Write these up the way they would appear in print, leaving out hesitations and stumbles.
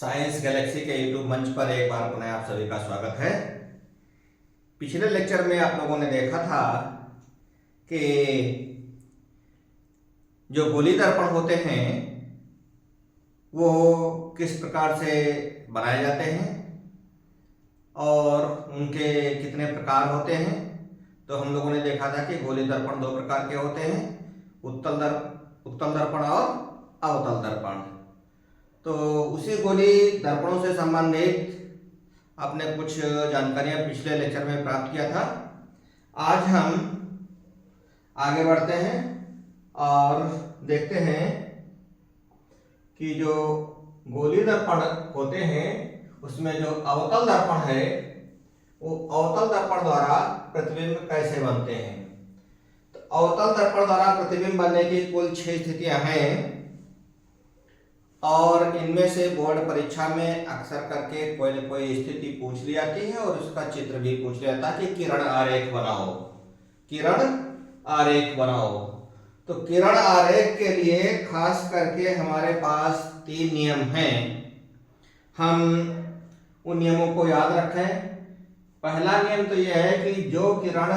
Science Galaxy के YouTube मंच पर एक बार पुनः आप सभी का स्वागत है। पिछले लेक्चर में आप लोगों ने देखा था कि जो गोली दर्पण होते हैं वो किस प्रकार से बनाए जाते हैं और उनके कितने प्रकार होते हैं। तो हम लोगों ने देखा था कि गोली दर्पण दो प्रकार के होते हैं, उत्तल दर्पण और अवतल दर्पण। तो उसी गोली दर्पणों से संबंधित आपने कुछ जानकारियां पिछले लेक्चर में प्राप्त किया था। आज हम आगे बढ़ते हैं और देखते हैं कि जो गोली दर्पण होते हैं उसमें जो अवतल दर्पण है वो अवतल दर्पण द्वारा प्रतिबिंब कैसे बनते हैं। तो अवतल दर्पण द्वारा प्रतिबिंब बनने की कुल 6 स्थितियां हैं और इनमें से बोर्ड परीक्षा में अक्सर करके कोई न कोई स्थिति पूछ ली जाती है और उसका चित्र भी पूछ लिया जाता है कि किरण आरेख बनाओ, किरण आरेख बनाओ। तो किरण आरेख के लिए खास करके हमारे पास 3 नियम हैं, हम उन नियमों को याद रखें। पहला नियम तो यह है कि जो किरण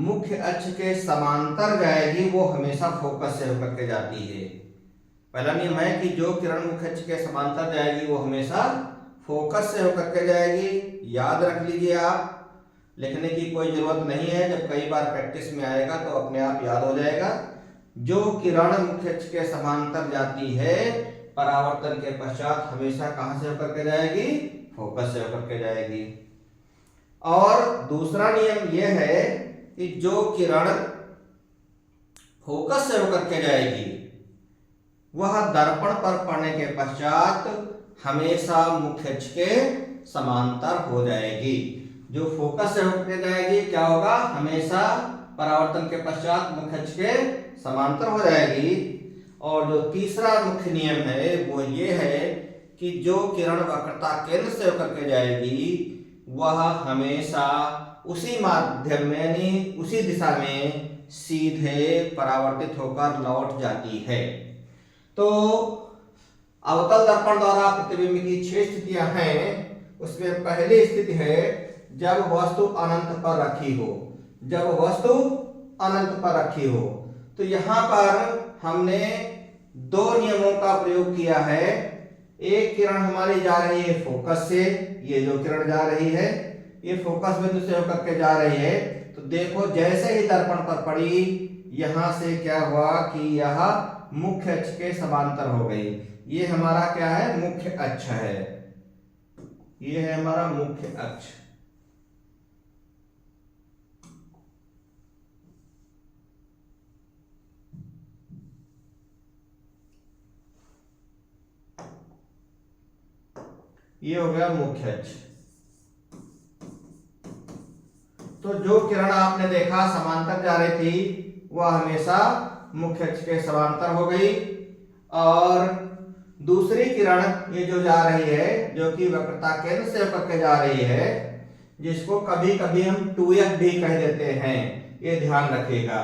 मुख्य अक्ष के समांतर जाएगी वो हमेशा फोकस से होकर के जाती है। पहला नियम है कि जो किरण मुख्य अक्ष के समांतर जाएगी वो हमेशा फोकस से होकर के जाएगी। याद रख लीजिए, आप लिखने की कोई जरूरत नहीं है, जब कई बार प्रैक्टिस में आएगा तो अपने आप याद हो जाएगा। जो किरण मुख्य अक्ष के समांतर जाती है परावर्तन के पश्चात हमेशा कहां से होकर के जाएगी? फोकस से होकर के जाएगी। और दूसरा नियम यह है कि जो किरण फोकस से होकर के जाएगी वह दर्पण पर पड़ने के पश्चात हमेशा मुख्य अक्ष के समांतर हो जाएगी। जो फोकस से होकर जाएगी क्या होगा? हमेशा परावर्तन के पश्चात मुख्य अक्ष के समांतर हो जाएगी। और जो तीसरा मुख्य नियम है वो ये है कि जो किरण वक्रता केंद्र से होकर के जाएगी वह हमेशा उसी माध्यम में यानी उसी दिशा में सीधे परावर्तित होकर लौट जाती है। तो अवतल दर्पण द्वारा प्रतिबिंब की 6 स्थितियां हैं। उसमें पहली स्थिति है जब वस्तु अनंत पर रखी हो, जब वस्तु अनंत पर रखी हो। तो यहां पर हमने 2 नियमों का प्रयोग किया है। एक किरण हमारी जा रही है फोकस से, ये जो किरण जा रही है ये फोकस बिंदु से होकर के जा रही है। तो देखो जैसे ही दर्पण पर पड़ी यहां से क्या हुआ कि यह मुख्य अक्ष के समांतर हो गई। ये हमारा क्या है? मुख्य अक्ष है, ये है हमारा मुख्य अक्ष। ये हो गया मुख्य अक्ष। तो जो किरण आपने देखा समांतर जा रही थी वह हमेशा मुख्य अक्ष के समांतर हो गई। और दूसरी किरण ये जो जा रही है जो कि वक्रता केंद्र से होकर के जा रही है, जिसको कभी कभी हम 2f भी कह देते हैं, ये ध्यान रखिएगा।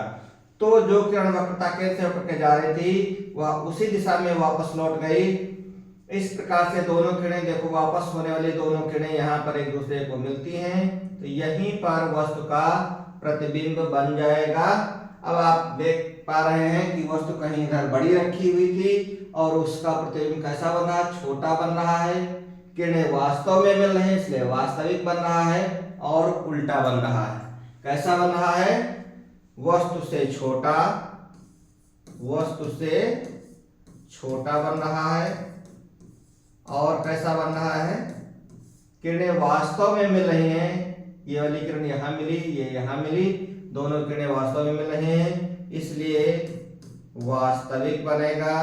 तो जो किरण वक्रता केंद्र से होकर के जा रही थी वह उसी दिशा में वापस लौट गई। इस प्रकार से दोनों किरणें देखो वापस होने वाली दोनों किरणें यहाँ पर एक दूसरे को मिलती हैं। तो यहीं पर वस्तु का प्रतिबिंब बन जाएगा। अब आप देख पा रहे हैं कि वस्तु कहीं इधर बड़ी रखी हुई थी और उसका प्रतिबिंब कैसा बन रहा है? छोटा बन रहा है। किरणें वास्तव में मिल रही हैं इसलिए वास्तविक बन रहा है और उल्टा बन रहा है। कैसा बन रहा है? वस्तु से छोटा, वस्तु से छोटा बन रहा है। और कैसा बन रहा है? किरणें वास्तव में मिल रही हैं। ये वाली किरण यहां मिली, ये यहां मिली, दोनों किरणें वास्तव में मिल रही हैं इसलिए वास्तविक बनेगा।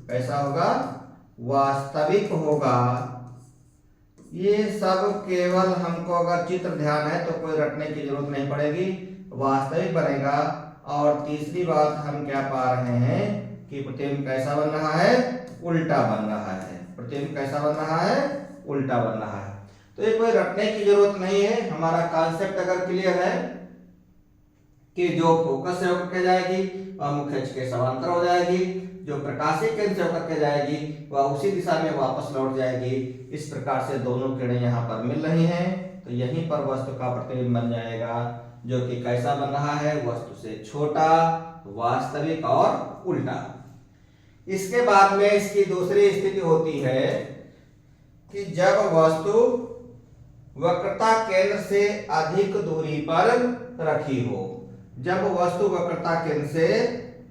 कैसा होगा? वास्तविक होगा। ये सब केवल हमको अगर चित्र ध्यान है तो कोई रटने की जरूरत नहीं पड़ेगी, वास्तविक बनेगा। और तीसरी बात हम क्या पा रहे हैं कि प्रतिबिंब कैसा बन रहा है? उल्टा बन रहा है। प्रतिबिंब कैसा बन रहा है? उल्टा बन रहा है। तो ये कोई रटने की जरूरत नहीं है। हमारा कॉन्सेप्ट अगर क्लियर है कि जो फोकस से होकर के जाएगी वह मुख्य अक्ष के समांतर हो जाएगी, जो प्रकाशीय केंद्र से होकर के जाएगी वह उसी दिशा में वापस लौट जाएगी। इस प्रकार से दोनों किरणें यहाँ पर मिल रही हैं, तो यहीं पर वस्तु का प्रतिबिंब बन जाएगा, जो कि कैसा बन रहा है, वस्तु से छोटा, वास्तविक और उल्टा। इसके बाद में इसकी दूसरी स्थिति होती है कि जब वस्तु वक्रता केंद्र से अधिक दूरी पर रखी हो। जब वस्तु वक्रता केंद्र से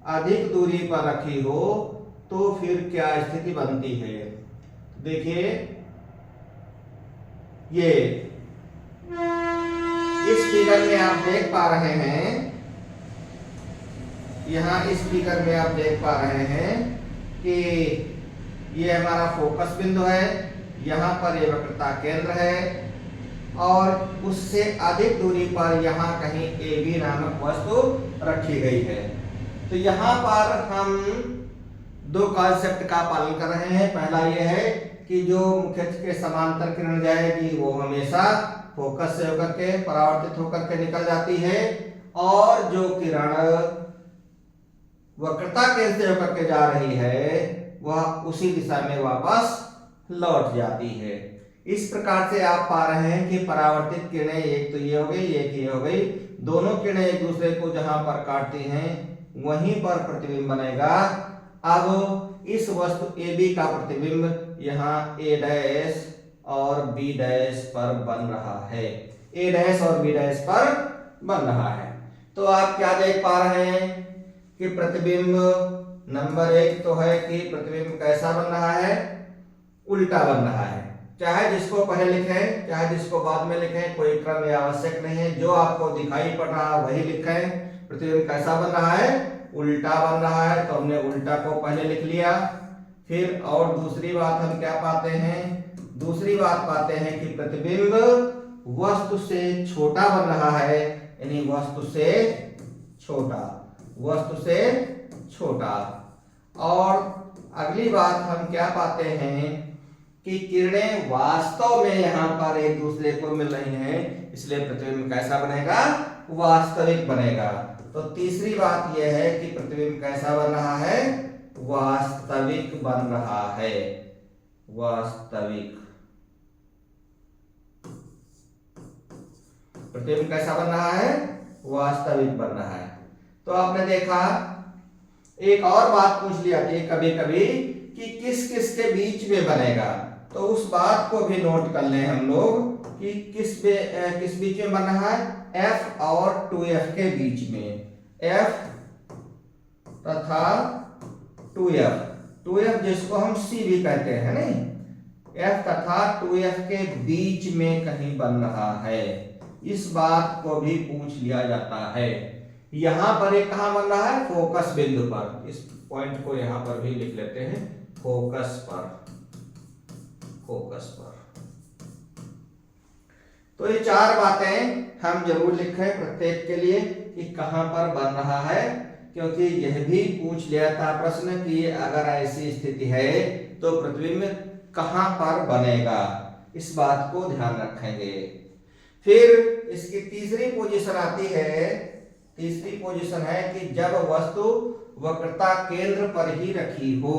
अधिक दूरी पर रखी हो तो फिर क्या स्थिति बनती है। देखिए ये इस फिगर में आप देख पा रहे हैं, यहां इस फिगर में आप देख पा रहे हैं कि ये हमारा फोकस बिंदु है, यहाँ पर ये वक्रता केंद्र है और उससे अधिक दूरी पर यहाँ कहीं ए बी नामक वस्तु रखी गई है। तो यहाँ पर हम दो कॉन्सेप्ट का पालन कर रहे हैं। पहला ये है कि जो मुख्य अक्ष के समांतर किरण जाएगी वो हमेशा फोकस से होकर के परावर्तित होकर के निकल जाती है, और जो किरण वक्रता केंद्र से होकर के जा रही है वह उसी दिशा में वापस लौट जाती है। इस प्रकार से आप पा रहे हैं कि परावर्तित किरणें एक तो ये हो गई, एक ये हो गई, दोनों किरणें एक दूसरे को जहां पर काटती हैं वहीं पर प्रतिबिंब बनेगा। अब इस वस्तु AB का प्रतिबिंब यहाँ A' और B' पर बन रहा है, A' और B' पर बन रहा है। तो आप क्या देख पा रहे हैं कि प्रतिबिंब नंबर 1 तो है कि प्रतिबिंब कैसा बन रहा है, उल्टा बन रहा है। चाहे जिसको पहले लिखें चाहे जिसको बाद में लिखें, कोई क्रम या आवश्यक नहीं है, जो आपको दिखाई पड़ रहा है वही लिखें। प्रतिबिंब कैसा बन रहा है, उल्टा बन रहा है, तो हमने उल्टा को पहले लिख लिया। फिर और दूसरी बात हम क्या पाते हैं, दूसरी बात पाते हैं कि प्रतिबिंब वस्तु से छोटा बन रहा है, यानी वस्तु से छोटा, वस्तु से छोटा। और अगली बात हम क्या पाते हैं कि किरणें वास्तव में यहाँ पर एक दूसरे को मिल रही हैं, इसलिए प्रतिबिंब कैसा बनेगा, वास्तविक बनेगा। तो तीसरी बात यह है कि प्रतिबिंब कैसा बन रहा है, वास्तविक बन रहा है, वास्तविक। प्रतिबिंब कैसा बन रहा है, वास्तविक बन रहा है। तो आपने देखा, एक और बात पूछ लिया कि कभी कभी कि किस किस के बीच में बनेगा, तो उस बात को भी नोट कर लें हम लोग कि किस बीच में बन रहा है, F और 2F के बीच में, F तथा 2F जिसको हम C भी कहते हैं, नहीं, F तथा 2F के बीच में कहीं बन रहा है, इस बात को भी पूछ लिया जाता है। यहां पर एक कहां बन रहा है, फोकस बिंदु पर। इस पॉइंट को यहां पर भी लिख लेते हैं, फोकस पर, फोकस पर। तो ये चार बातें हम जरूर लिखें प्रत्येक के लिए कि कहां पर बन रहा है, क्योंकि यह भी पूछ लिया था प्रश्न कि अगर ऐसी स्थिति है तो प्रतिबिंब कहां पर बनेगा, इस बात को ध्यान रखेंगे। फिर इसकी तीसरी पोजीशन आती है, तीसरी पोजीशन है कि जब वस्तु वक्रता केंद्र पर ही रखी हो,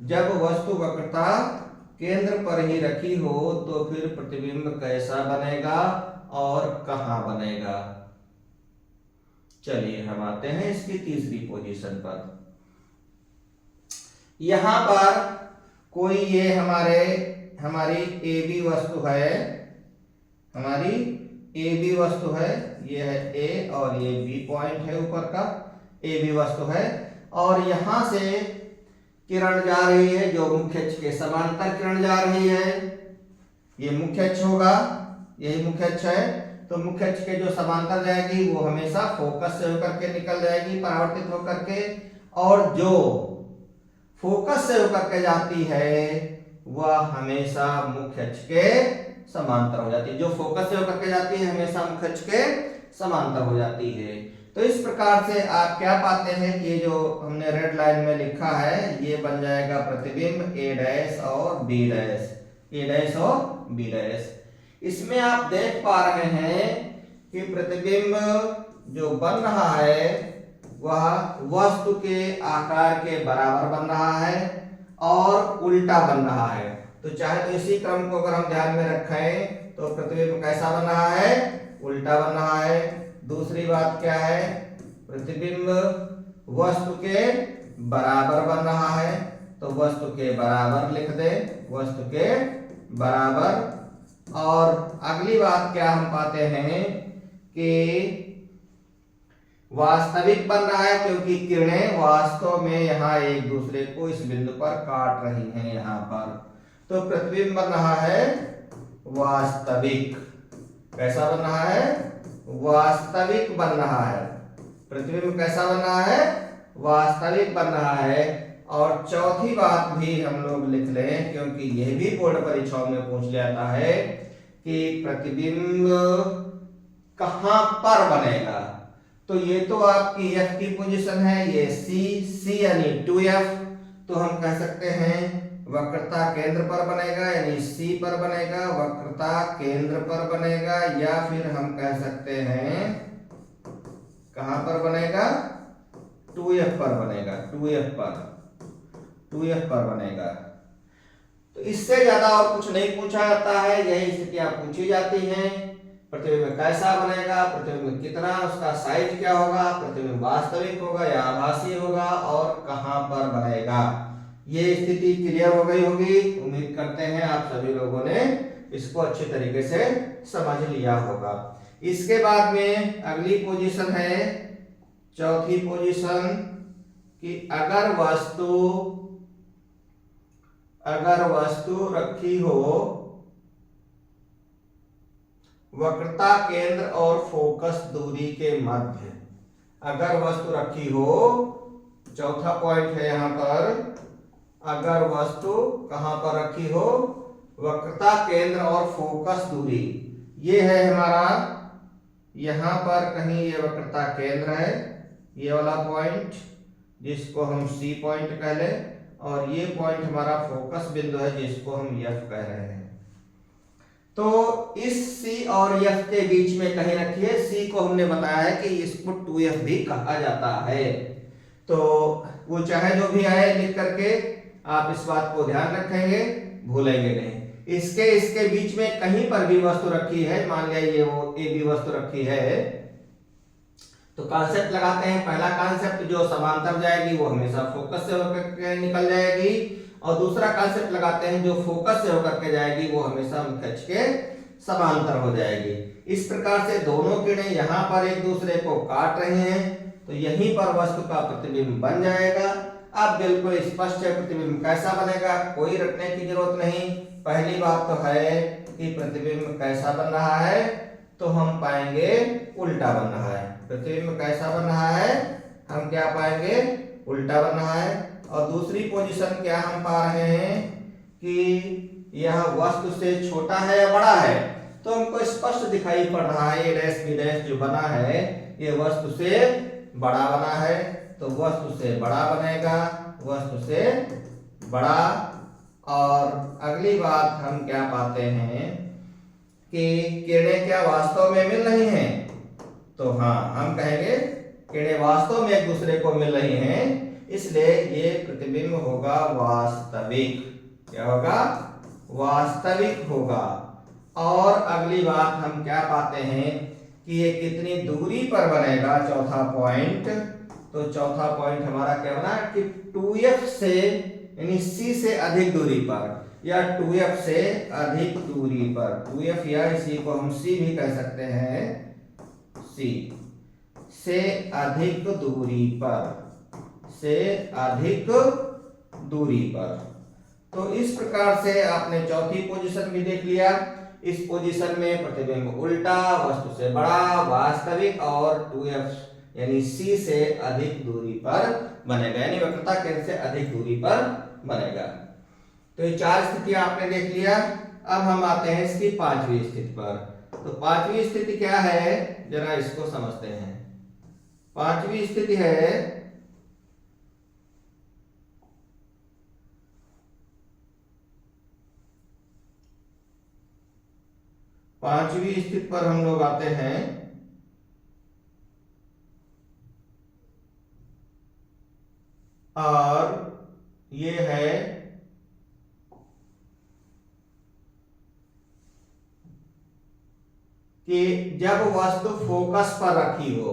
जब वस्तु वक्रता केंद्र पर ही रखी हो तो फिर प्रतिबिंब कैसा बनेगा और कहां बनेगा। चलिए हम आते हैं इसकी तीसरी पोजीशन पर। यहां पर कोई ये हमारी AB वस्तु है, हमारी AB वस्तु है, ये है A और ये B पॉइंट है ऊपर का, AB वस्तु है, और यहां से किरण जा रही है जो मुख्य अक्ष के समांतर किरण जा रही है, ये मुख्य अक्ष होगा, यही मुख्य अक्ष है। तो मुख्य अक्ष के जो समांतर जाएगी वो हमेशा फोकस से होकर के निकल जाएगी, परावर्तित होकर के, और जो फोकस से होकर के जाती है वह हमेशा मुख्य अक्ष के समांतर हो जाती है, जो फोकस से होकर के जाती है हमेशा मुख्य अक्ष के समांतर हो जाती है। तो इस प्रकार से आप क्या पाते हैं कि ये जो हमने रेड लाइन में लिखा है ये बन जाएगा प्रतिबिंब A' और B', A' और B'। इसमें आप देख पा रहे हैं कि प्रतिबिंब जो बन रहा है वह वस्तु के आकार के बराबर बन रहा है और उल्टा बन रहा है। तो चाहे तो इसी क्रम को अगर हम ध्यान में रखें तो प्रतिबिंब कैसा बन रहा है, उल्टा बन रहा है। दूसरी बात क्या है, प्रतिबिंब वस्तु के बराबर बन रहा है, तो वस्तु के बराबर लिख दे, वस्तु के बराबर। और अगली बात क्या हम पाते हैं कि वास्तविक बन रहा है, क्योंकि किरणें वास्तव में यहाँ एक दूसरे को इस बिंदु पर काट रही हैं यहाँ पर। तो प्रतिबिंब बन रहा है वास्तविक। कैसा बन रहा है, वास्तविक बन रहा है। प्रतिबिंब कैसा बन रहा है, वास्तविक बन रहा है। और चौथी बात भी हम लोग लिख लें, क्योंकि यह भी बोर्ड परीक्षाओं में पूछ जाता है कि प्रतिबिंब कहां पर बनेगा। तो ये तो आपकी F की पोजीशन है, ये C यानी 2F, तो हम कह सकते हैं वक्रता केंद्र पर बनेगा, यानी C पर बनेगा, वक्रता केंद्र पर बनेगा। या फिर हम कह सकते हैं कहां पर बनेगा, 2F पर बनेगा, 2F पर बनेगा। तो इससे ज्यादा और कुछ नहीं पूछा जाता है, यही स्थितियां पूछी जाती हैं। प्रतिबिंब कैसा बनेगा, प्रतिबिंब कितना, उसका साइज क्या होगा, प्रतिबिंब वास्तविक होगा या आभासी होगा, और कहां पर बनेगा। ये स्थिति क्लियर हो गई होगी। उम्मीद करते हैं आप सभी लोगों ने इसको अच्छे तरीके से समझ लिया होगा। इसके बाद में अगली पोजीशन है, चौथी पोजीशन, कि अगर वस्तु रखी हो वक्रता केंद्र और फोकस दूरी के मध्य, अगर वस्तु रखी हो, चौथा पॉइंट है यहां पर, अगर वस्तु कहां पर रखी हो, वक्रता केंद्र और फोकस दूरी। ये है हमारा, यहां पर कहीं ये वक्रता केंद्र है, ये वाला पॉइंट जिसको हम C पॉइंट कह लें, और ये पॉइंट हमारा फोकस बिंदु है जिसको हम F कह रहे हैं। तो इस C और F के बीच में कहीं रखिए, C को हमने बताया है कि इसको 2F भी कहा जाता है। तो वो चाहे जो भी आए लिख करके आप इस बात को ध्यान रखेंगे, भूलेंगे नहीं। इसके बीच में कहीं पर भी वस्तु रखी है, मान लिया ये वो AB वस्तु रखी है, तो कॉन्सेप्ट लगाते हैं। पहला कॉन्सेप्ट, जो समांतर जाएगी वो हमेशा फोकस से होकर के निकल जाएगी, और दूसरा कॉन्सेप्ट लगाते हैं, जो फोकस से होकर के जाएगी वो हमेशा मुख्य अक्ष के समांतर हो जाएगी। इस प्रकार से दोनों किरणें यहाँ पर एक दूसरे को काट रहे हैं, तो यहीं पर वस्तु का प्रतिबिंब बन जाएगा। अब बिल्कुल स्पष्ट है प्रतिबिंब कैसा बनेगा, कोई रटने की जरूरत नहीं। पहली बात तो है कि प्रतिबिंब कैसा बन रहा है, तो हम पाएंगे उल्टा बन रहा है। प्रतिबिंब कैसा बन रहा है, हम क्या पाएंगे, उल्टा बन रहा है। और दूसरी पोजीशन क्या हम पा रहे हैं कि यह वस्तु से छोटा है या बड़ा है, तो हमको स्पष्ट दिखाई पड़ रहा है, ये डैश बी डैश जो बना है ये वस्तु से बड़ा बना है, तो वस्तु से बड़ा बनेगा, वस्तु से बड़ा। और अगली बात हम क्या पाते हैं कि किरणें क्या वास्तव में मिल रही हैं, तो हाँ हम कहेंगे किरणें वास्तव में एक दूसरे को मिल रही हैं, इसलिए ये प्रतिबिंब होगा वास्तविक। क्या होगा, वास्तविक होगा। और अगली बात हम क्या पाते हैं कि ये कितनी दूरी पर बनेगा, चौथा पॉइंट। तो चौथा पॉइंट हमारा क्या बना कि 2F से यानी C से अधिक दूरी पर, या 2F से अधिक दूरी पर, 2F या इसी को हम C भी कह सकते हैं, C से अधिक दूरी पर, से अधिक दूरी पर। तो इस प्रकार से आपने चौथी पोजीशन भी देख लिया। इस पोजीशन में प्रतिबिंब उल्टा, वस्तु से बड़ा, वास्तविक, और 2F यानी C से अधिक दूरी पर बनेगा, यानी वक्रता केंद्र से अधिक दूरी पर बनेगा। तो ये चार स्थितियां आपने देख लिया। अब हम आते हैं इसकी पांचवी स्थिति पर। तो पांचवी स्थिति क्या है, जरा इसको समझते हैं। पांचवी स्थिति है, पांचवी स्थिति पर हम लोग आते हैं और ये है कि जब वस्तु फोकस पर रखी हो।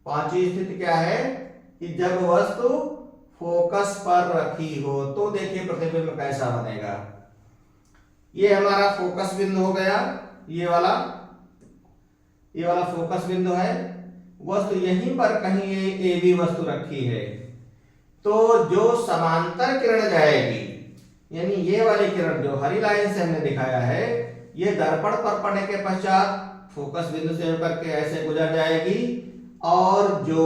पांचवी स्थिति क्या है कि जब वस्तु फोकस पर रखी हो तो देखिए प्रतिबिंब कैसा बनेगा। ये हमारा फोकस बिंदु हो गया, ये वाला फोकस बिंदु है। वस्तु यहीं पर कहीं ए बी वस्तु रखी है, तो जो समांतर किरण जाएगी, यानी ये वाली किरण जो हरी लाइन से हमने दिखाया है, ये दर्पण पर पड़ने के पश्चात फोकस बिंदु से होकर के ऐसे गुजर जाएगी, और जो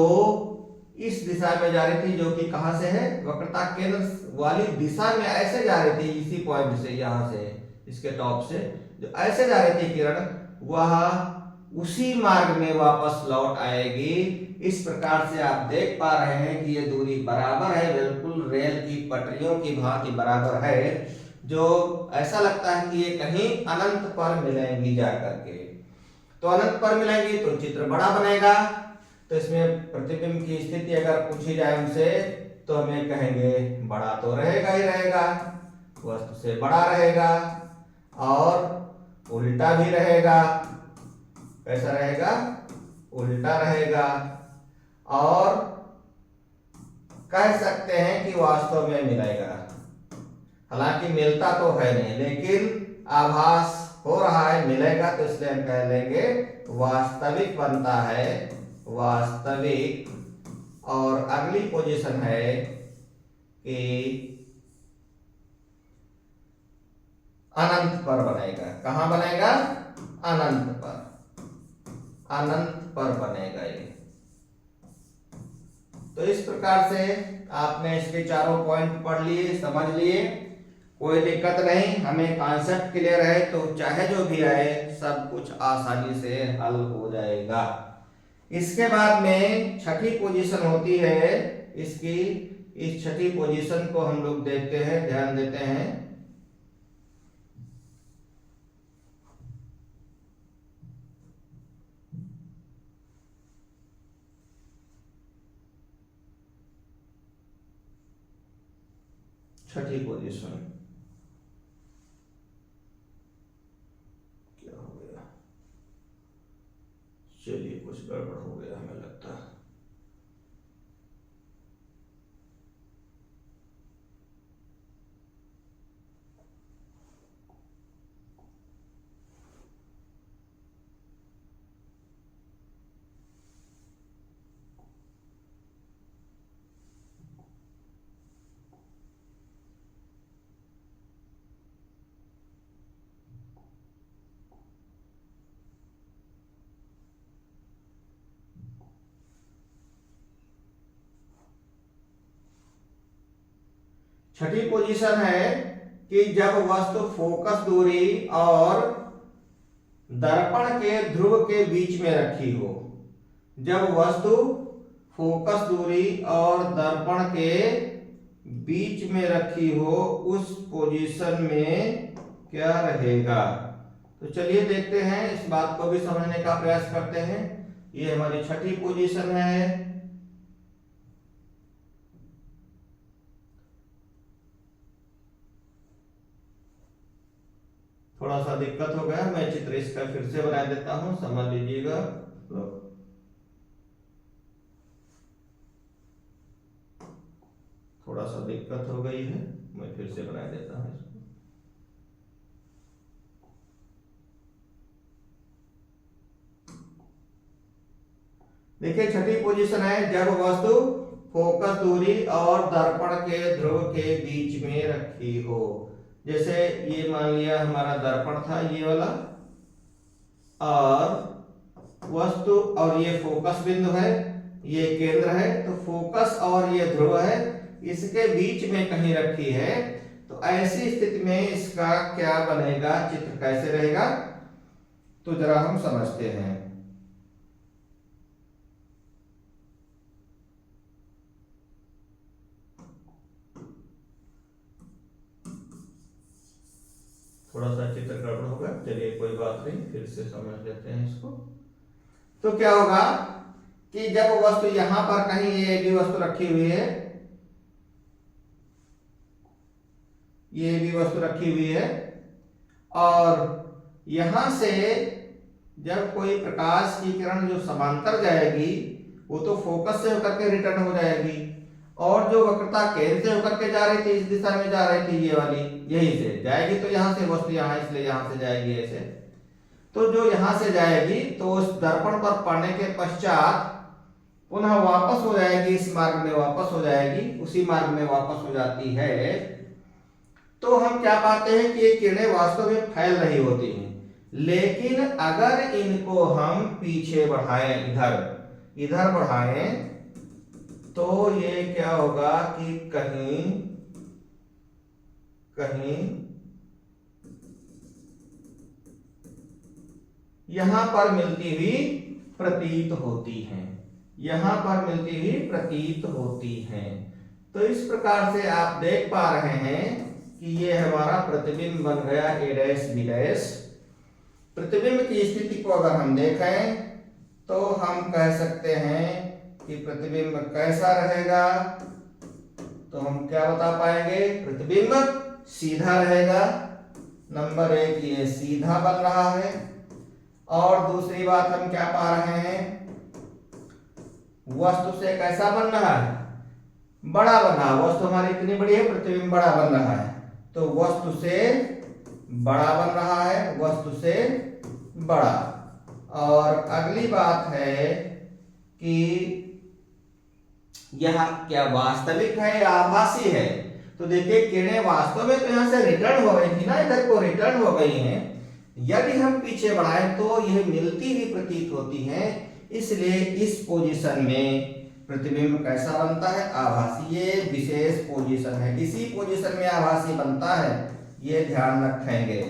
इस दिशा में जा रही थी, जो कि कहां से है, वक्रता केंद्र वाली दिशा में ऐसे जा रही थी, इसी पॉइंट से, यहां से, इसके टॉप से जो ऐसे जा रही थी किरण, वह उसी मार्ग में वापस लौट आएगी। इस प्रकार से आप देख पा रहे हैं कि ये दूरी बराबर है, बिल्कुल रेल की पटरियों की भांति बराबर है, जो ऐसा लगता है कि ये कहीं अनंत पर मिलेंगी जाकर के। तो अनंत पर मिलेंगी तो चित्र बड़ा बनेगा। तो इसमें प्रतिबिंब की स्थिति अगर पूछी जाए हमसे, तो हमें कहेंगे बड़ा तो रहेगा ही रहेगा, वस्तु से बड़ा रहेगा, और उल्टा भी रहेगा। कैसा रहेगा? उल्टा रहेगा। और कह सकते हैं कि वास्तव में मिलेगा, हालांकि मिलता तो है नहीं, लेकिन आभास हो रहा है मिलेगा, तो इसलिए हम कह लेंगे वास्तविक बनता है, वास्तविक। और अगली पोजीशन है कि अनंत पर बनेगा। कहां बनेगा? अनंत पर, अनंत पर बनेगा ये। तो इस प्रकार से आपने इसके चारों पॉइंट पढ़ लिए, समझ लिए, कोई दिक्कत नहीं। हमें कॉन्सेप्ट क्लियर है तो चाहे जो भी आए सब कुछ आसानी से हल हो जाएगा। इसके बाद में छठी पोजीशन होती है इसकी। इस छठी पोजीशन को हम लोग देखते हैं, ध्यान देते हैं। छठी पोजीशन क्या हो गया? चलिए, कुछ गड़बड़ हो गया हमें लगता है। छठी पोजीशन है कि जब वस्तु फोकस दूरी और दर्पण के ध्रुव के बीच में रखी हो। जब वस्तु फोकस दूरी और दर्पण के बीच में रखी हो, उस पोजीशन में क्या रहेगा? तो चलिए देखते हैं, इस बात को भी समझने का प्रयास करते हैं। ये हमारी छठी पोजीशन है। थोड़ा सा दिक्कत हो गया, मैं चित्र इसका फिर से बना देता हूं, समझ लीजिएगा। थोड़ा सा दिक्कत हो गई है, मैं फिर से बना देता हूं इसको। देखिए, छठी पोजीशन है जब वस्तु फोकस दूरी और दर्पण के ध्रुव के बीच में रखी हो। जैसे ये मान लिया हमारा दर्पण था, ये वाला, और वस्तु, और ये फोकस बिंदु है, ये केंद्र है। तो फोकस और ये ध्रुव है, इसके बीच में कहीं रखी है। तो ऐसी स्थिति में इसका क्या बनेगा, चित्र कैसे रहेगा, तो जरा हम समझते हैं। थोड़ा सा चित्र गड़बड़ होगा, चलिए कोई बात नहीं, फिर से समझ लेते हैं इसको। तो क्या होगा कि जब वस्तु यहां पर कहीं ये भी वस्तु रखी हुई है, ये भी वस्तु रखी हुई है, और यहां से जब कोई प्रकाश की किरण जो समांतर जाएगी वो तो फोकस से होकर के रिटर्न हो जाएगी, और जो वक्रता केंद्र से होकर के जा रही थी, इस दिशा में जा रही थी, ये वाली यहीं से जाएगी, तो यहां से वस्तु यहाँ, इसलिए यहां से जाएगी ऐसे। तो जो यहां से जाएगी तो उस दर्पण पर पड़ने के पश्चात पुनः वापस हो जाएगी, इस मार्ग में वापस हो जाएगी, उसी मार्ग में वापस हो जाती है। तो हम क्या पाते हैं कि ये किरणें वास्तव में फैल रही होती हैं, लेकिन अगर इनको हम पीछे बढ़ाएं, इधर बढ़ाएं, तो ये क्या होगा कि कहीं कहीं यहां पर मिलती हुई प्रतीत होती हैं, यहां पर मिलती हुई प्रतीत होती हैं। तो इस प्रकार से आप देख पा रहे हैं कि ये हमारा प्रतिबिंब बन गया a डैश b डैश। प्रतिबिंब की स्थिति को अगर हम देखें तो हम कह सकते हैं कि प्रतिबिंब कैसा रहेगा, तो हम क्या बता पाएंगे, प्रतिबिंब सीधा रहेगा। नंबर 1 ये सीधा बन रहा है, और दूसरी बात हम क्या पा रहे हैं, वस्तु से कैसा बन रहा है, बड़ा बन रहा है। वस्तु हमारी इतनी बड़ी है, प्रतिबिंब बड़ा बन रहा है, तो वस्तु से बड़ा बन रहा है, वस्तु से बड़ा। और अगली बात है कि यह क्या वास्तविक है या आभासी है। तो देखिए किरणें वास्तव में तो यहां से रिटर्न हो गई थी ना, इधर को रिटर्न हो गई हैं। यदि हम पीछे बढ़ाएं तो यह मिलती हुई प्रतीत होती है, इसलिए इस पोजीशन में प्रतिबिंब कैसा बनता है, आभासी। ये विशेष पोजीशन है, इसी पोजीशन में आभासी बनता है, ये ध्यान रखेंगे।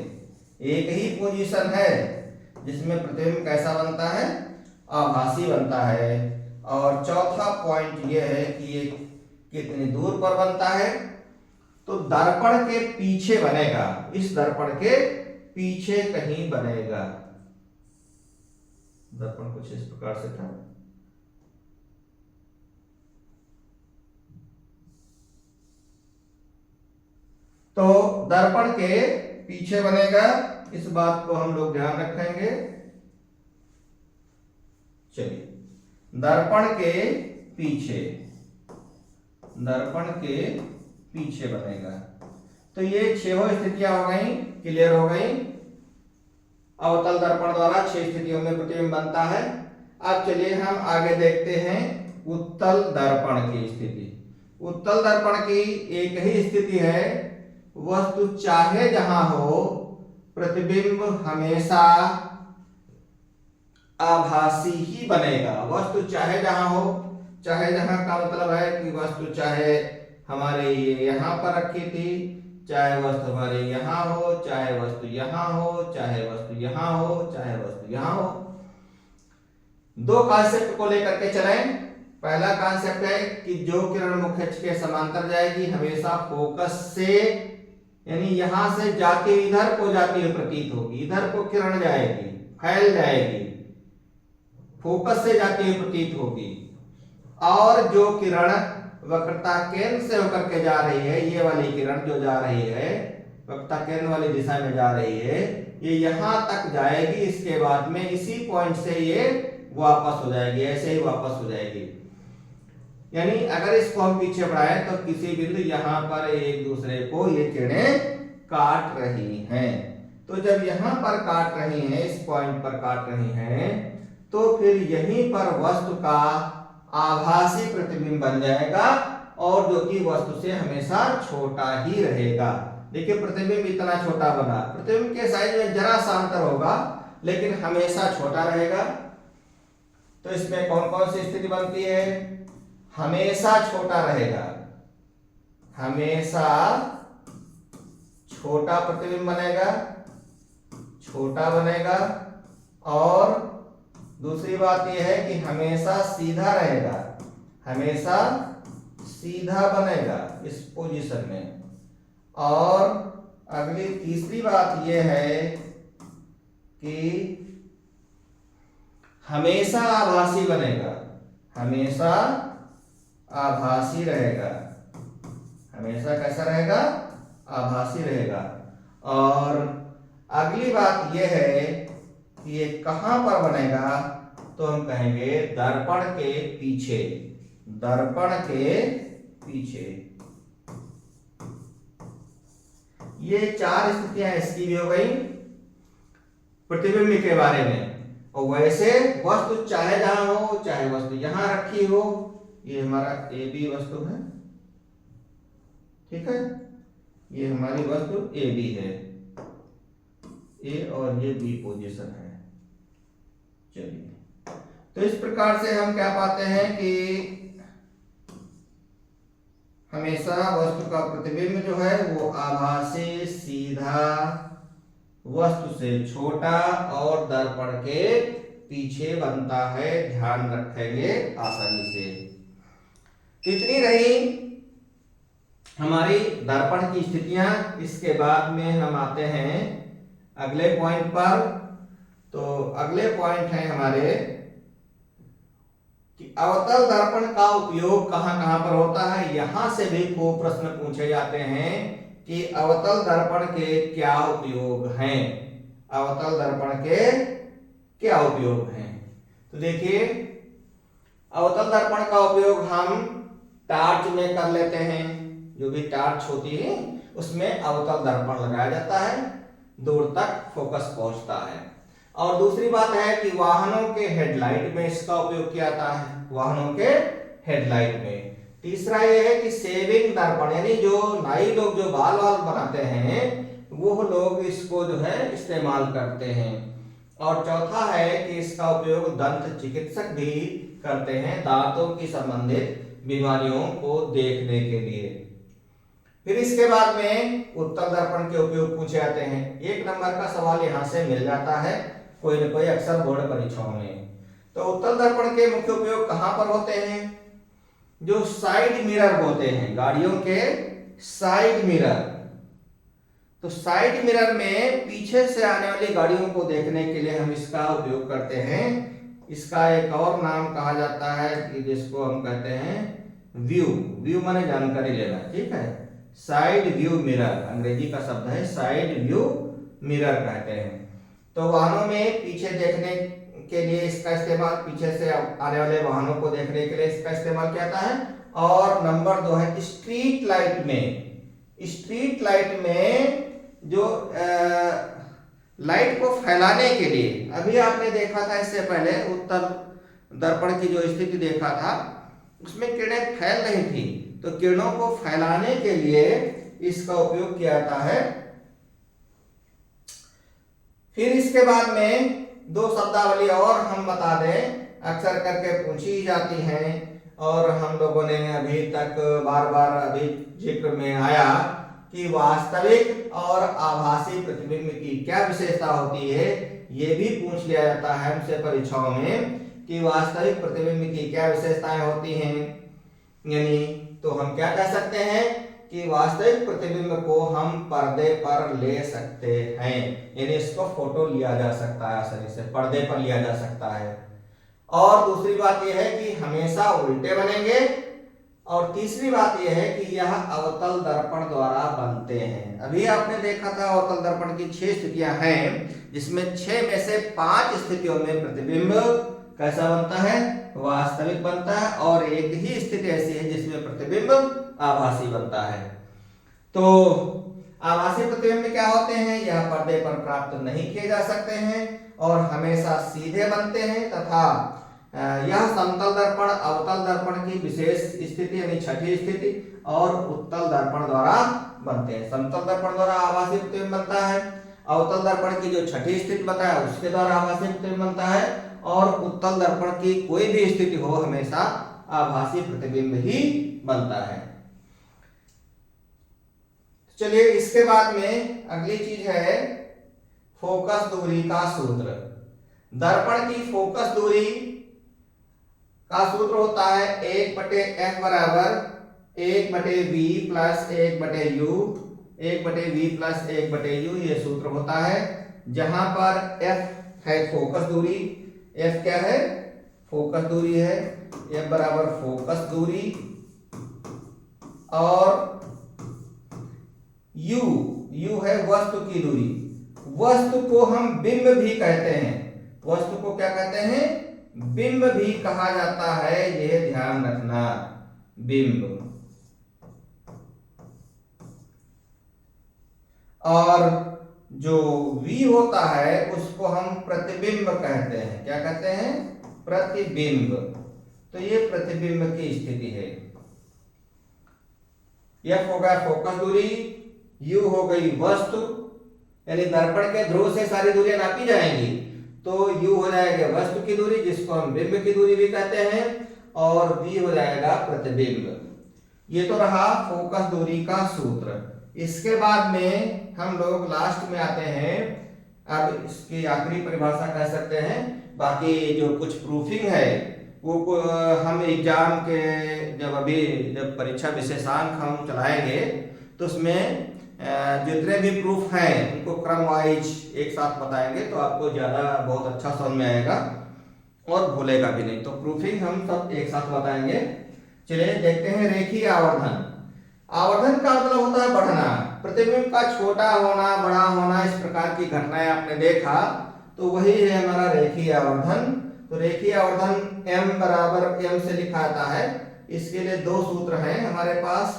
एक ही पोजीशन है जिसमें प्रतिबिंब कैसा बनता है, आभासी बनता है। और चौथा पॉइंट ये है कि ये कितनी दूर पर बनता है, तो दर्पण के पीछे बनेगा, इस दर्पण के पीछे कहीं बनेगा। दर्पण कुछ इस प्रकार से था, तो दर्पण के पीछे बनेगा, इस बात को हम लोग ध्यान रखेंगे। चलिए, दर्पण के पीछे, दर्पण के पीछे बनेगा। तो ये 6 स्थितियां हो गई, क्लियर हो गई। अवतल दर्पण द्वारा 6 स्थितियों में प्रतिबिंब बनता है। अब चलिए हम आगे देखते हैं उत्तल दर्पण की स्थिति। उत्तल दर्पण की एक ही स्थिति है, वस्तु चाहे जहां हो प्रतिबिंब हमेशा आभासी ही बनेगा। वस्तु चाहे जहां हो, चाहे जहां का मतलब है कि वस्तु चाहे हमारे यहां पर रखी थी, चाहे वस्तु हमारे यहां हो, चाहे वस्तु यहां हो, चाहे वस्तु यहां हो, चाहे वस्तु यहां हो। 2 कॉन्सेप्ट को लेकर के चलें। पहला कॉन्सेप्ट है कि जो किरण मुख्य अक्ष के समांतर जाएगी हमेशा फोकस से, यानी यहां से जाती इधर को जाती हुई प्रतीत होगी, इधर को किरण जाएगी, फैल जाएगी, फोकस से जाती हुई प्रतीत होगी। और जो किरण वक्रता केंद्र से होकर के जा रही है, ये वाली किरण जो जा रही है वक्रता केंद्र वाली दिशा में जा रही है, ये यहां तक जाएगी, इसके बाद में इसी पॉइंट से ये वापस हो जाएगी, ऐसे ही वापस हो जाएगी। यानी अगर इसको हम पीछे बढ़ाएं तो किसी बिंदु यहां पर एक दूसरे को ये किरणें काट रही हैं। तो जब यहां पर काट रही हैं, इस पॉइंट पर काट रही हैं, तो फिर यहीं पर वस्तु का आभासी प्रतिबिंब बन जाएगा, और जो कि वस्तु से हमेशा छोटा ही रहेगा। देखिए प्रतिबिंब इतना छोटा बना, प्रतिबिंब के साइज में जरा सा अंतर होगा लेकिन हमेशा छोटा रहेगा। तो इसमें कौन कौन सी स्थिति बनती है, हमेशा छोटा रहेगा, हमेशा छोटा प्रतिबिंब बनेगा, छोटा बनेगा। और दूसरी बात यह है कि हमेशा सीधा रहेगा, हमेशा सीधा बनेगा इस पोजीशन में। और अगली तीसरी बात यह है कि हमेशा आभासी बनेगा, हमेशा आभासी रहेगा, हमेशा कैसा रहेगा, आभासी रहेगा। और अगली बात यह है कि ये कहां पर बनेगा, तो हम कहेंगे दर्पण के पीछे, दर्पण के पीछे। ये 4 स्थितियां इसकी भी हो गई प्रतिबिंब के बारे में। और वैसे वस्तु चाहे जहां हो, चाहे वस्तु यहां रखी हो, ये हमारा ए बी वस्तु है, ठीक है, ये हमारी वस्तु ए बी है, ए और ये बी पोजीशन है। चलिए, तो इस प्रकार से हम क्या पाते हैं कि हमेशा वस्तु का प्रतिबिंब जो है वो आभासी, सीधा, वस्तु से छोटा और दर्पण के पीछे बनता है। ध्यान रखेंगे आसानी से। इतनी रही हमारी दर्पण की स्थितियां। इसके बाद में हम आते हैं अगले पॉइंट पर। तो अगले पॉइंट है हमारे कि अवतल दर्पण का उपयोग कहां कहां पर होता है। यहां से भी खूब प्रश्न पूछे जाते हैं कि अवतल दर्पण के क्या उपयोग हैं, अवतल दर्पण के क्या उपयोग हैं। तो देखिए, अवतल दर्पण का उपयोग हम टार्च में कर लेते हैं। जो भी टार्च होती है उसमें अवतल दर्पण लगाया जाता है, दूर तक फोकस पहुंचता है। और दूसरी बात है कि वाहनों के हेडलाइट में इसका उपयोग किया जाता है, वाहनों के हेडलाइट में। तीसरा यह है कि सेविंग दर्पण, यानी जो नाई लोग जो बाल बनाते हैं वो लोग इसको जो है इस्तेमाल करते हैं। और चौथा है कि इसका उपयोग दंत चिकित्सक भी करते हैं, दांतों की संबंधित बीमारियों को देखने के लिए। फिर इसके बाद में उत्तल दर्पण के उपयोग पूछे जाते हैं। 1 नंबर का सवाल यहां से मिल जाता है कोई न कोई अक्सर बोर्ड परीक्षाओं में। तो उत्तल दर्पण के मुख्य उपयोग कहां पर होते हैं, जो साइड मिरर होते हैं, गाड़ियों के साइड मिरर। तो साइड मिरर में पीछे से आने वाली गाड़ियों को देखने के लिए हम इसका उपयोग करते हैं। इसका एक और नाम कहा जाता है कि जिसको हम कहते हैं व्यू, व्यू माने जानकारी लेना, ठीक है। साइड व्यू मिरर अंग्रेजी का शब्द है, साइड व्यू मिरर कहते हैं। तो वाहनों में पीछे देखने के लिए इसका इस्तेमाल, पीछे से आने वाले वाहनों को देखने के लिए इसका इस्तेमाल किया जाता है। और नंबर 2 है स्ट्रीट लाइट में, स्ट्रीट लाइट में जो लाइट को फैलाने के लिए, अभी आपने देखा था इससे पहले उत्तल दर्पण की जो स्थिति देखा था उसमें किरणें फैल रही थी, तो किरणों को फैलाने के लिए इसका उपयोग किया जाता है। फिर इसके बाद में 2 शब्दावली और हम बता दें, अक्सर करके पूछी जाती हैं और हम लोगों ने अभी तक बार बार अभी जिक्र में आया कि वास्तविक और आभासी प्रतिबिंब की क्या विशेषता होती है। ये भी पूछ लिया जाता है हमसे परीक्षाओं में कि वास्तविक प्रतिबिंब की क्या विशेषताएं होती हैं। यानी तो हम क्या कह सकते हैं कि वास्तविक प्रतिबिंब को हम पर्दे पर ले सकते हैं, यानी इसको फोटो लिया जा सकता है, आसानी से पर्दे पर लिया जा सकता है। और दूसरी बात यह है कि हमेशा उल्टे बनेंगे। और तीसरी बात यह है कि यह अवतल दर्पण द्वारा बनते हैं। अभी आपने देखा था अवतल दर्पण की 6 स्थितियां हैं, जिसमें 6 में से 5 स्थितियों में प्रतिबिंब कैसा बनता है, वास्तविक बनता है, और एक ही स्थिति ऐसी है जिसमें प्रतिबिंब आभासी बनता है। तो आभासी प्रतिबिंब क्या होते हैं, यह पर्दे पर प्राप्त नहीं किए जा सकते हैं और हमेशा सीधे बनते हैं, तथा यह समतल दर्पण अवतल दर्पण की विशेष स्थिति यानी छठी स्थिति और उत्तल दर्पण द्वारा बनते हैं। समतल दर्पण द्वारा आभासी प्रतिबिंब बनता है, अवतल दर्पण की जो छठी स्थिति बताया उसके द्वारा आभासी प्रतिबिंब बनता है, और उत्तल दर्पण की कोई भी स्थिति हो हमेशा आभासी प्रतिबिंब ही बनता है। चलिए, इसके बाद में अगली चीज है फोकस दूरी का सूत्र। दर्पण की फोकस दूरी का सूत्र होता है 1/f बराबर 1/v plus 1/u, 1/v plus 1/u, ये सूत्र होता है। जहां पर f है फोकस दूरी, f क्या है, फोकस दूरी है, f बराबर फोकस दूरी, और यू, यू है वस्तु की दूरी। वस्तु को हम बिंब भी कहते हैं। वस्तु को क्या कहते हैं? बिंब भी कहा जाता है, यह ध्यान रखना, बिंब। और जो V होता है उसको हम प्रतिबिंब कहते हैं। क्या कहते हैं? प्रतिबिंब। तो ये प्रतिबिंब की स्थिति है। F हो गया फोकस दूरी, U हो गई वस्तु, यानी दर्पण के ध्रुव से सारी दूरियां नापी जाएंगी, तो U हो जाएगा वस्तु की दूरी, जिसको हम बिंब की दूरी भी कहते हैं, और V हो जाएगा प्रतिबिंब। ये तो रहा फोकस दूरी का सूत्र। इसके बाद में हम लोग लास्ट में आते हैं, अब इसकी आखिरी परिभाषा कह सकते हैं। बाकी जो कुछ प्रूफिंग है वो हम एग्जाम के जब परीक्षा विशेषांक हम चलाएंगे तो उसमें जितने भी प्रूफ हैं उनको क्रम वाइज एक साथ बताएंगे, तो आपको ज़्यादा बहुत अच्छा समझ में आएगा और भूलेगा भी नहीं। तो प्रूफिंग हम सब एक साथ बताएंगे। चलिए देखते हैं रेखीय आवर्धन। आवर्धन का मतलब होता है बढ़ना। प्रतिबिंब का छोटा होना, बड़ा होना, इस प्रकार की घटनाएं आपने देखा, तो वही है हमारा रेखीय आवर्धन। तो रेखीय आवर्धन m बराबर m से लिखा जाता है। इसके लिए दो सूत्र हैं हमारे पास।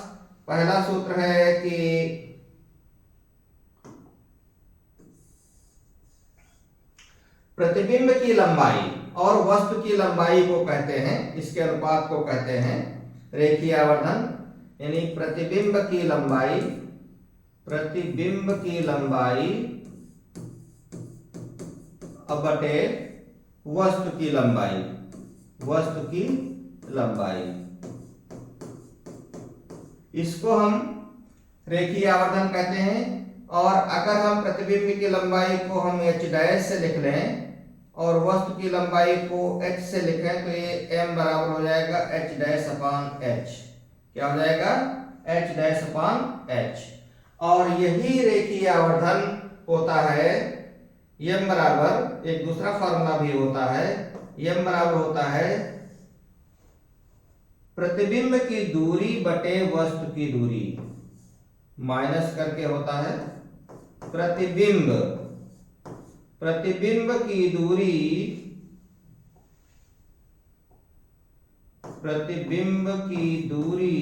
पहला सूत्र है कि प्रतिबिंब की लंबाई और वस्तु की लंबाई को कहते हैं, इसके अनुपात को कहते हैं रेखीय आवर्धन। यानी प्रतिबिंब की लंबाई, प्रतिबिंब की लंबाई बटे वस्तु की लंबाई, वस्तु की लंबाई, इसको हम रेखीय आवर्धन कहते हैं। और अगर हम प्रतिबिंब की लंबाई को हम h डैश से लिख लें और वस्तु की लंबाई को h से लिखें, तो ये m बराबर हो जाएगा h डैश अपान h। क्या हो जाएगा? h डैश अपान h। और यही रेखीय आवर्धन होता है m बराबर, एक दूसरा फॉर्मूला भी होता है, m बराबर होता है प्रतिबिंब की दूरी बटे वस्तु की दूरी, माइनस करके होता है प्रतिबिंब, प्रतिबिंब की दूरी, प्रतिबिंब की दूरी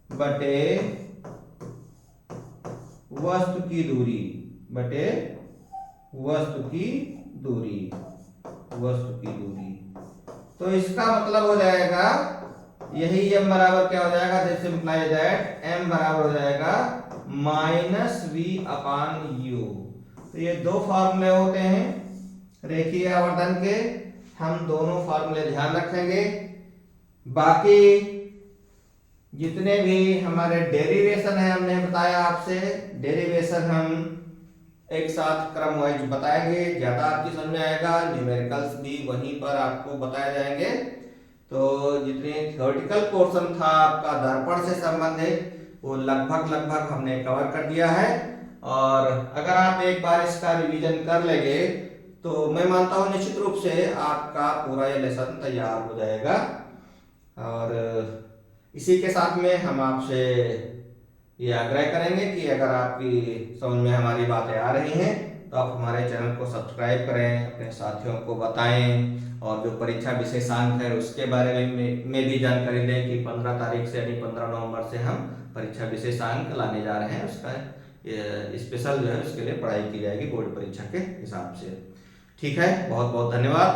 बटे वस्तु की दूरी, बटे वस्तु की दूरी, वस्तु की दूरी। तो इसका मतलब हो जाएगा यही m बराबर क्या हो जाएगा? दिस इंप्लाइज दैट m बराबर हो जाएगा माइनस v अपान u। तो ये दो फॉर्मूले होते हैं रेखीय आवर्धन के, हम दोनों फॉर्मूले ध्यान रखेंगे। बाकी जितने भी हमारे डेरिवेशन है, हमने बताया आपसे, डेरिवेशन हम एक साथ क्रम वाइज बताएंगे, ज्यादा आपकी समझ में आएगा। न्यूमेरिकल्स भी वहीं पर आपको बताए जाएंगे। तो जितने थ्योरेटिकल पोर्शन था आपका दर्पण से संबंधित, वो लगभग हमने कवर कर दिया है। और अगर आप एक बार इसका रिवीजन कर लेंगे तो मैं मानता हूँ निश्चित रूप से आपका पूरा ये लेसन तैयार हो जाएगा। और इसी के साथ में हम आपसे ये आग्रह करेंगे कि अगर आपकी समझ में हमारी बातें आ रही हैं तो आप हमारे चैनल को सब्सक्राइब करें, अपने साथियों को बताएं, और जो परीक्षा विशेषांक है उसके बारे में भी जानकारी दें कि 15 तारीख से यानी 15 नवंबर से हम परीक्षा विशेषांक लाने जा रहे हैं। उसका स्पेशल जो है उसके लिए पढ़ाई की जाएगी बोर्ड परीक्षा के हिसाब से। ठीक है, बहुत बहुत धन्यवाद।